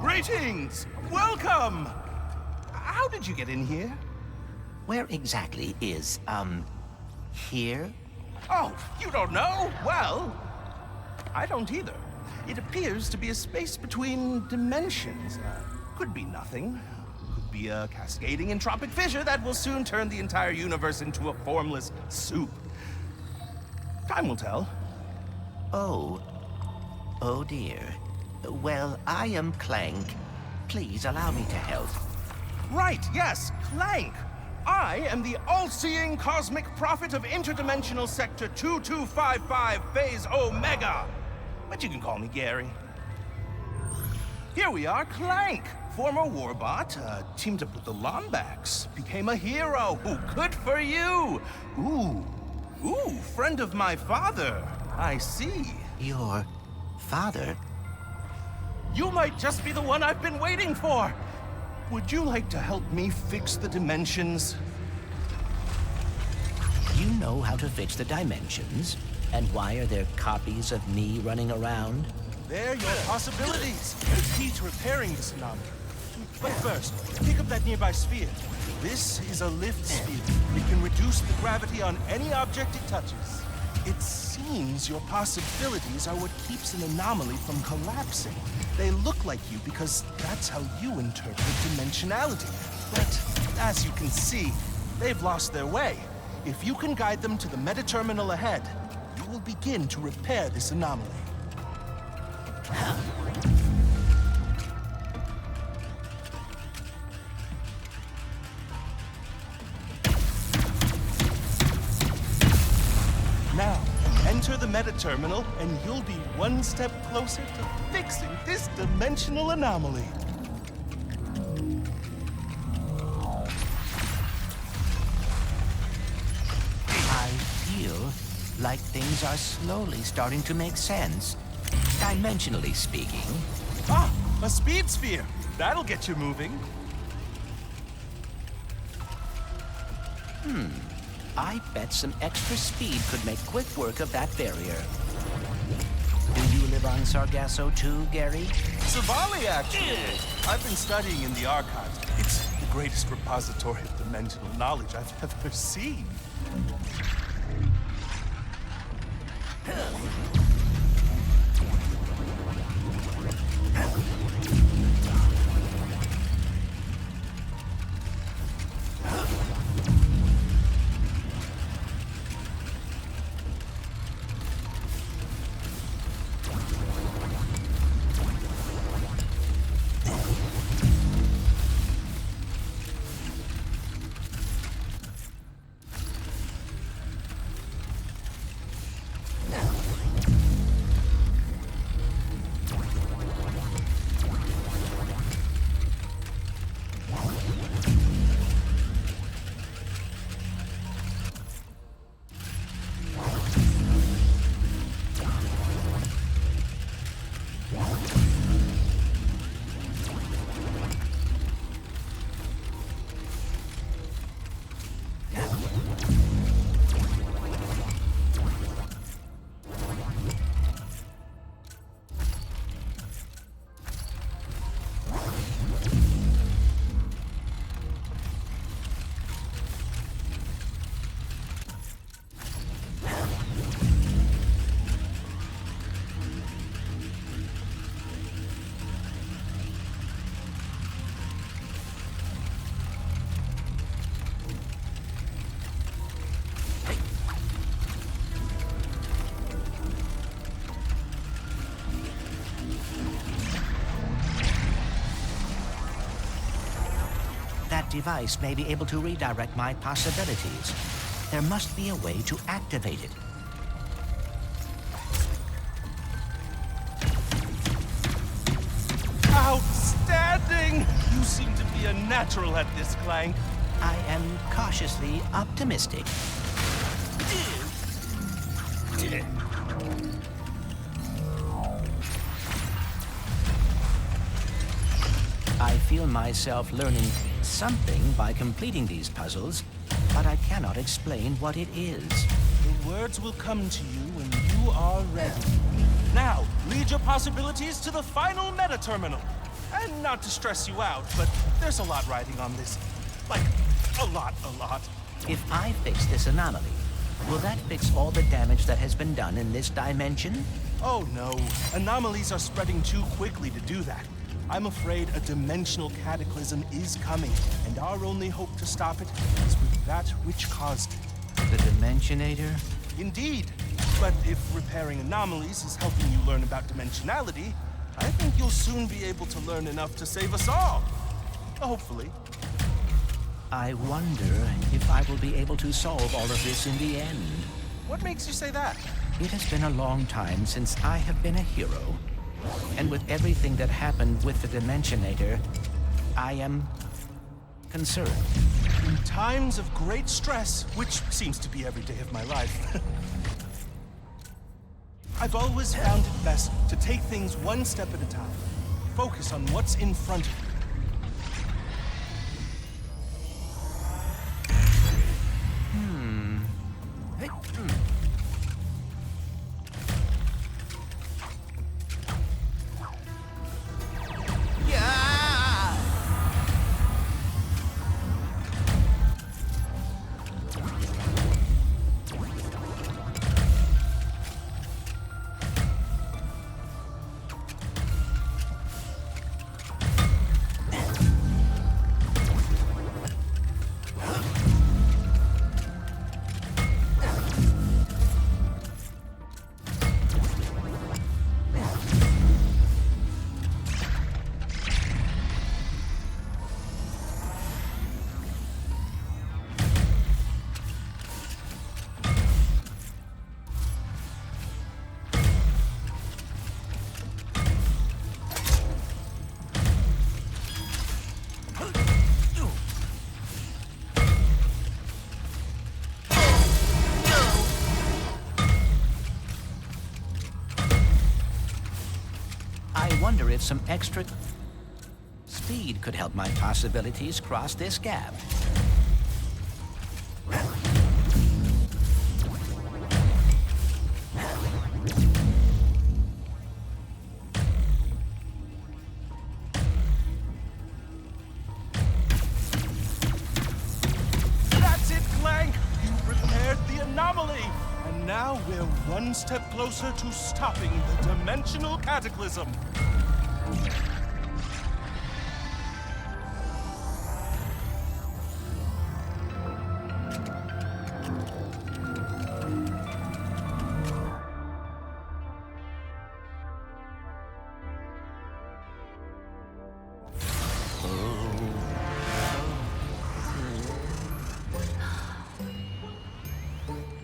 Greetings! Welcome! How did you get in here? Where exactly is, here? Oh, you don't know? Well, I don't either. It appears to be a space between dimensions. Could be nothing. Could be a cascading entropic fissure that will soon turn the entire universe into a formless soup. Time will tell. Oh dear. Well, I am Clank. Please allow me to help. Right, yes, Clank. I am the all-seeing cosmic prophet of interdimensional sector 2255 phase Omega. But you can call me Gary. Here we are, Clank. Former warbot, teamed up with the Lombax, became a hero. Ooh, good for you. Ooh, friend of my father. I see. Your father? You might just be the one I've been waiting for. Would you like to help me fix the dimensions? You know how to fix the dimensions? And why are there copies of me running around? They're your possibilities. The key to repairing this anomaly. But first, pick up that nearby sphere. This is a lift sphere. It can reduce the gravity on any object it touches. It seems your possibilities are what keeps an anomaly from collapsing. They look like you because that's how you interpret dimensionality. But as you can see, they've lost their way. If you can guide them to the meta-terminal ahead, you will begin to repair this anomaly. Now, enter the meta-terminal, and you'll be one step closer to fixing this dimensional anomaly. I feel like things are slowly starting to make sense. Dimensionally speaking. Ah, a speed sphere. That'll get you moving. I bet some extra speed could make quick work of that barrier. Do you live on Sargasso too, Gary? Savali, actually. I've been studying in the archives. It's the greatest repository of dimensional knowledge I've ever seen. That device may be able to redirect my possibilities. There must be a way to activate it. Outstanding! You seem to be a natural at this, Clank. I am cautiously optimistic. I feel myself learning something by completing these puzzles, but I cannot explain what it is. The words will come to you when you are ready. Now, lead your possibilities to the final meta terminal. And not to stress you out, but there's a lot riding on this. Like, a lot. If I fix this anomaly, will that fix all the damage that has been done in this dimension? Oh no, anomalies are spreading too quickly to do that. I'm afraid a dimensional cataclysm is coming, and our only hope to stop it is with that which caused it. The Dimensionator? Indeed. But if repairing anomalies is helping you learn about dimensionality, I think you'll soon be able to learn enough to save us all. Hopefully. I wonder if I will be able to solve all of this in the end. What makes you say that? It has been a long time since I have been a hero. And with everything that happened with the Dimensionator, I am concerned. In times of great stress, which seems to be every day of my life, I've always found it best to take things one step at a time. Focus on what's in front of you. I wonder if some extra speed could help my possibilities cross this gap. That's it, Clank! You repaired the anomaly! And now we're one step closer to stopping the dimensional cataclysm.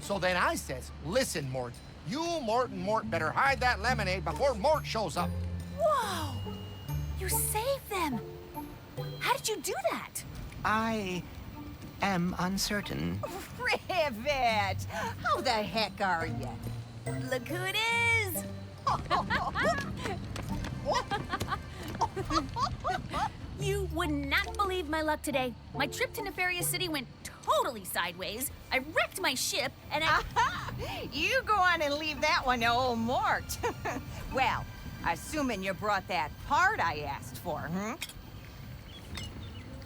So then I says, listen, Mort, you, Mort, and Mort better hide that lemonade before Mort shows up. Whoa! You saved them! How did you do that? I am uncertain. Rivet! How the heck are you? Look who it is! You would not believe my luck today. My trip to Nefarious City went totally sideways. I wrecked my ship, and You go on and leave that one to old Mort. Well, assuming you brought that part I asked for,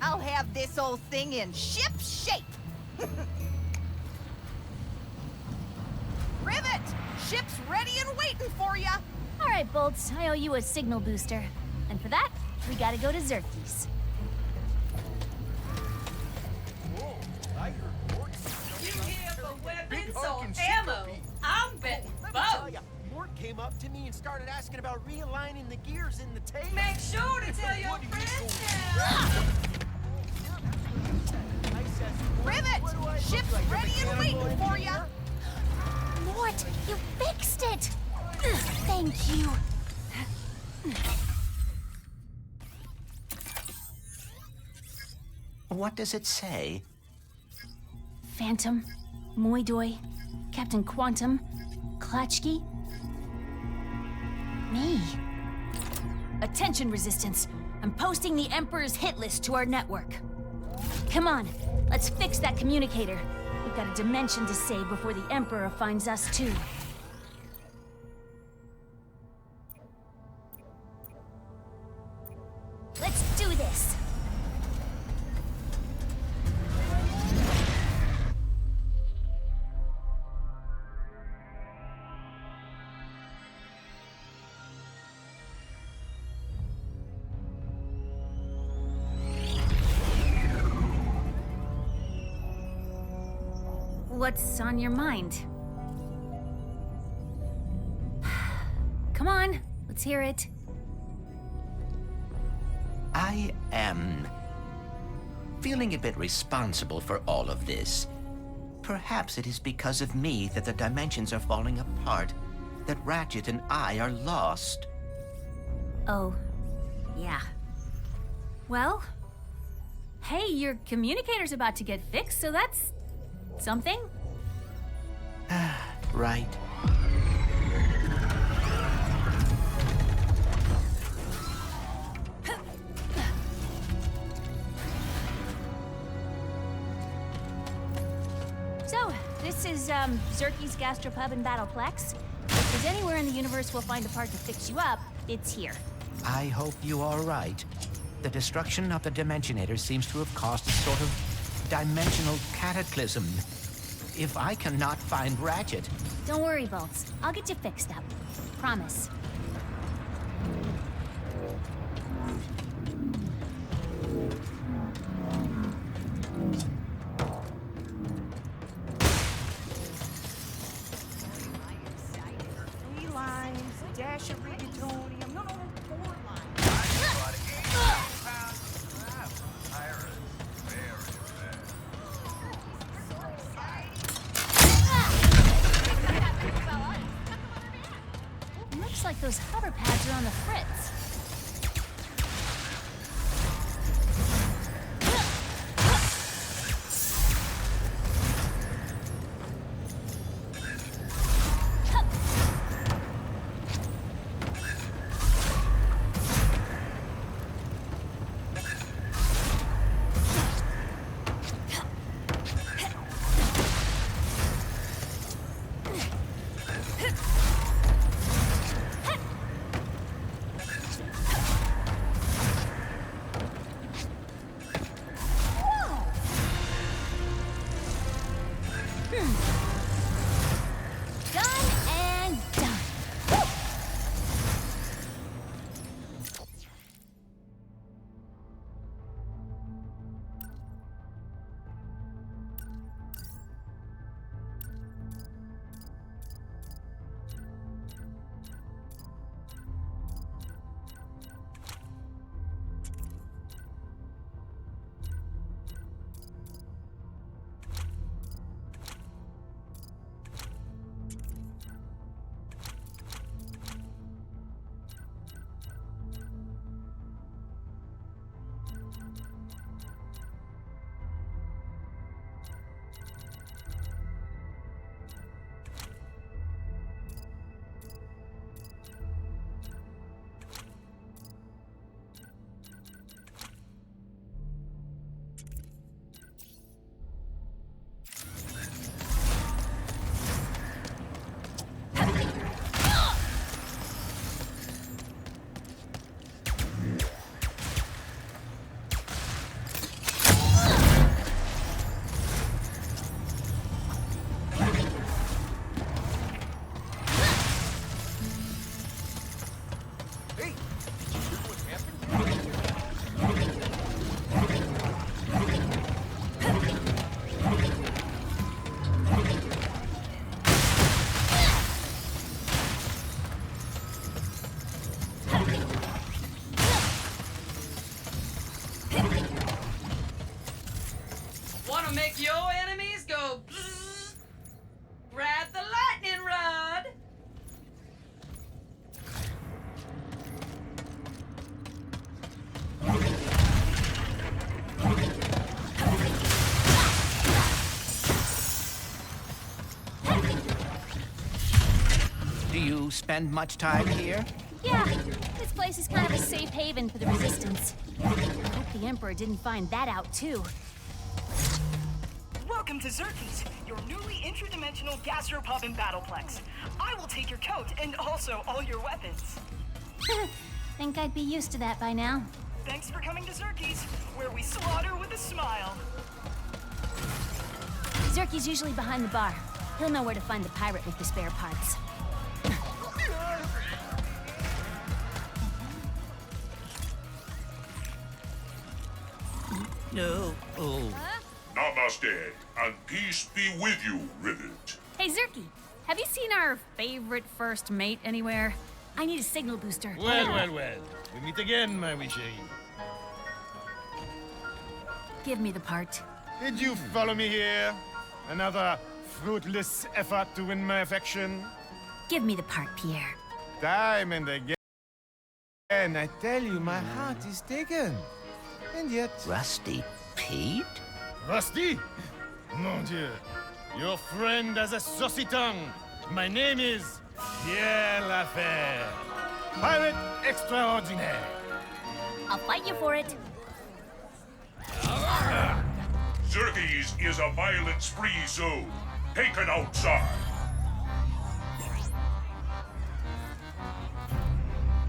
I'll have this old thing in ship shape. Rivet! Ship's ready and waiting for you. All right, Bolts, I owe you a signal booster. And for that, we gotta go to Xerxes. You hear for weapons or honking ammo? super beat. I'm betting Let me tell both. ya, Mort came up to me and started asking about realigning the gears in the tape. Make sure to tell your What are you friends doing? now. I says, Rivet! what do I look Ship's like, a ready and cowboy waiting for you. engineer? Mort, you fixed it! Ugh, thank you. What does it say? Phantom, Moidoi, Captain Quantum, Klatchki. Me. Attention, Resistance. I'm posting the Emperor's hit list to our network. Come on, let's fix that communicator. We've got a dimension to save before the Emperor finds us too. Let's do this! What's on your mind? Come on, let's hear it. I am feeling a bit responsible for all of this. Perhaps it is because of me that the dimensions are falling apart, that Ratchet and I are lost. Oh, yeah. Well, hey, your communicator's about to get fixed, so that's something? Right. So, this is, Zerky's Gastropub and Battleplex. If there's anywhere in the universe we'll find a part to fix you up, it's here. I hope you are right. The destruction of the Dimensionator seems to have caused a sort of dimensional cataclysm. If I cannot find Ratchet... Don't worry, Bolts. I'll get you fixed up. Promise. Three lines, a dash of rigatonium. No, 4 lines. Looks like those hover pads are on the fritz. Done and done. Wanna make your enemies go bzzz? Grab the lightning rod! Do you spend much time here? Yeah, this place is kind of a safe haven for the Resistance. I hope the Emperor didn't find that out, too. Welcome to Zerky's, your newly interdimensional gastropub and battleplex. I will take your coat and also all your weapons. Think I'd be used to that by now. Thanks for coming to Zerky's, where we slaughter with a smile. Zerky's usually behind the bar. He'll know where to find the pirate with the spare parts. No. Oh. Namaste, and peace be with you, Rivet. Hey, Zerky, have you seen our favorite first mate anywhere? I need a signal booster. Well. We meet again, my wee chérie. Give me the part. Did you follow me here? Another fruitless effort to win my affection? Give me the part, Pierre. Time and again. And I tell you, my heart is taken. And yet... Rusty Pete? Rusty? Mon Dieu. Your friend has a saucy tongue. My name is Pierre Lafer. Pirate extraordinaire. I'll fight you for it. Zerky's is a violence-free zone. Taken outside.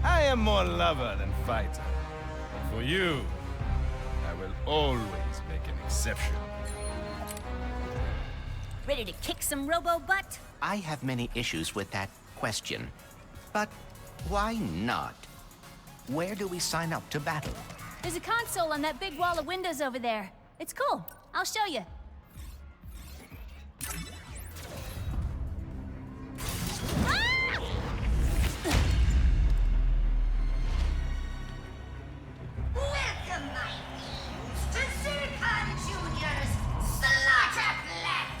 I am more lover than fighter. But for you, I will always make an exception. Ready to kick some robo-butt? I have many issues with that question. But why not? Where do we sign up to battle? There's a console on that big wall of windows over there. It's cool. I'll show you. Welcome, my thieves, to Zircon Jr.'s Slaughter Plex.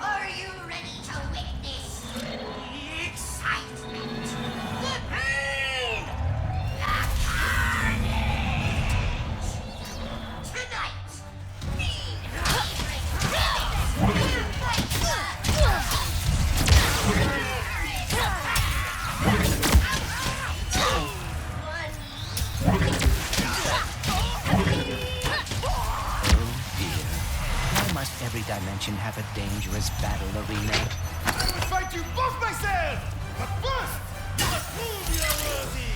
Are you ready to witness the excitement, the pain, the carnage? Tonight, mean Why must every dimension have a dangerous battle arena? I will fight you both myself! But first, you must prove you are worthy!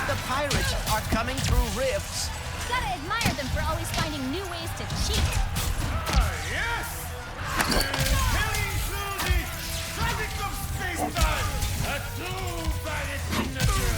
The pirates are coming through rifts. Gotta admire them for always finding new ways to cheat. Ah, yes! Carrying through the traffic of space-time! A true pirate signature!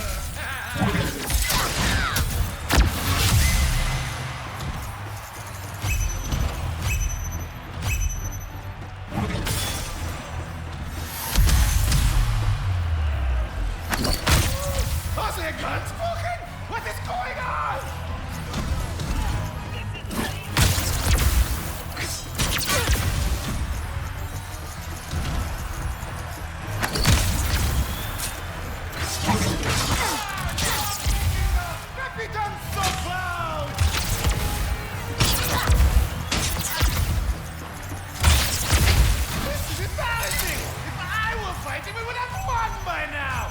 Was there guns spoken? What is going on? Let me done so proud! This is embarrassing! If I were fighting, we would have won by now!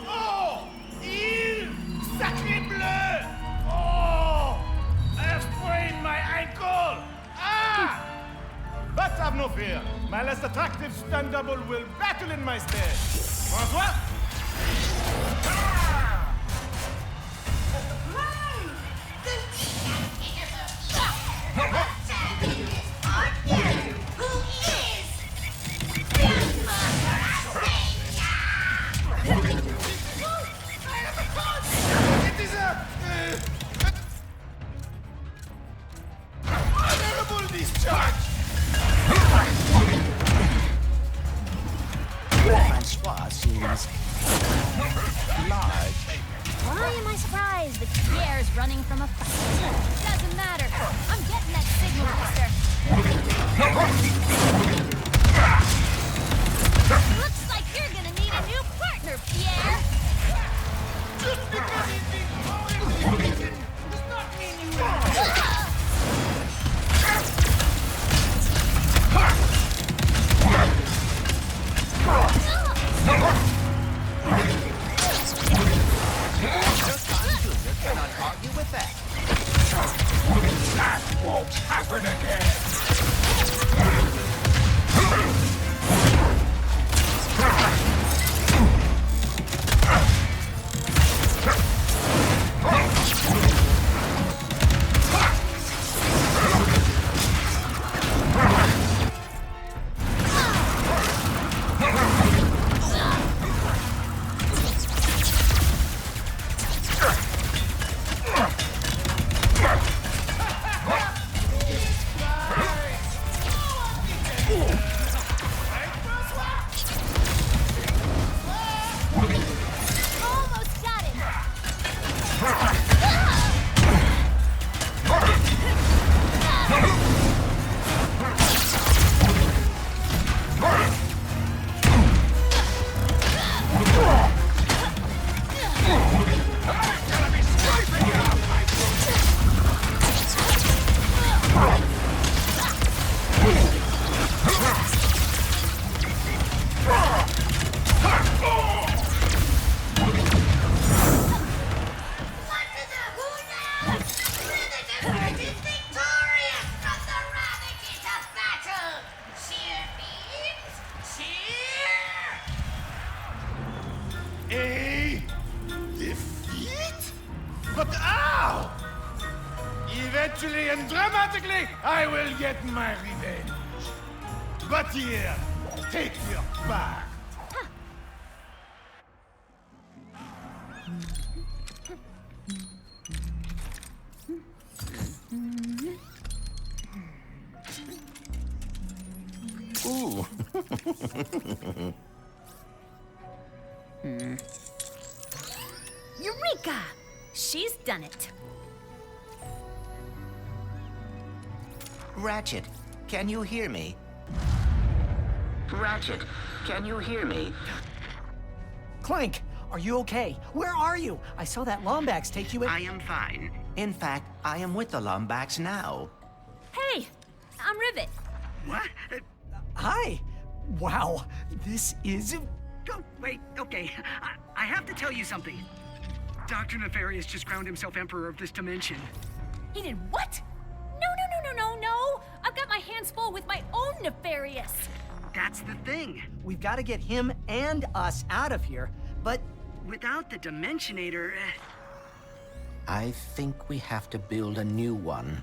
Oh! Il! Sacré bleu! Oh! I've sprained my ankle! Ah! But have no fear. My less attractive stunt double will battle in my stead. François? It is a honorable discharge! Francois seems large. Why am I surprised that Pierre's running from a fight? Doesn't matter. I'm getting that signal buster. Looks like you're gonna need a new partner, Pierre. Just because he's being horribly beaten does not mean you will. Cannot argue with that. That won't happen again! Almost got him. A defeat? But how? Eventually and dramatically, I will get my revenge. But here, take your part. Ooh. Eureka! She's done it. Ratchet, can you hear me? Ratchet, can you hear me? Clank, are you okay? Where are you? I saw that Lombax take you in. I am fine. In fact, I am with the Lombax now. Hey, I'm Rivet. What? Hi. Wow, this is... Oh, wait, okay. I have to tell you something. Dr. Nefarious just crowned himself Emperor of this dimension. He did what? No. I've got my hands full with my own Nefarious. That's the thing. We've got to get him and us out of here, but... Without the Dimensionator... I think we have to build a new one.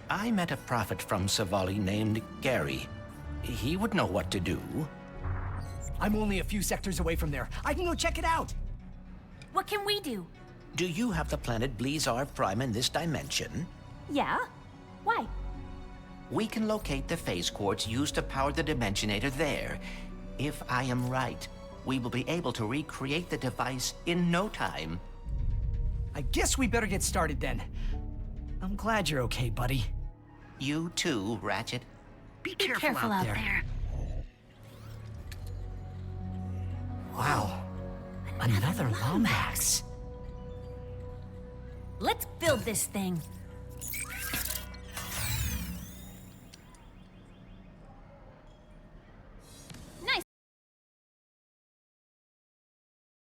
I met a prophet from Savali named Gary. He would know what to do. I'm only a few sectors away from there. I can go check it out. What can we do? Do you have the planet Blizar Prime in this dimension? Yeah? Why? We can locate the phase quartz used to power the Dimensionator there. If I am right, we will be able to recreate the device in no time. I guess we better get started then. I'm glad you're okay, buddy. You too, Ratchet. Be careful out there. Wow. Another Lombax. Let's build this thing.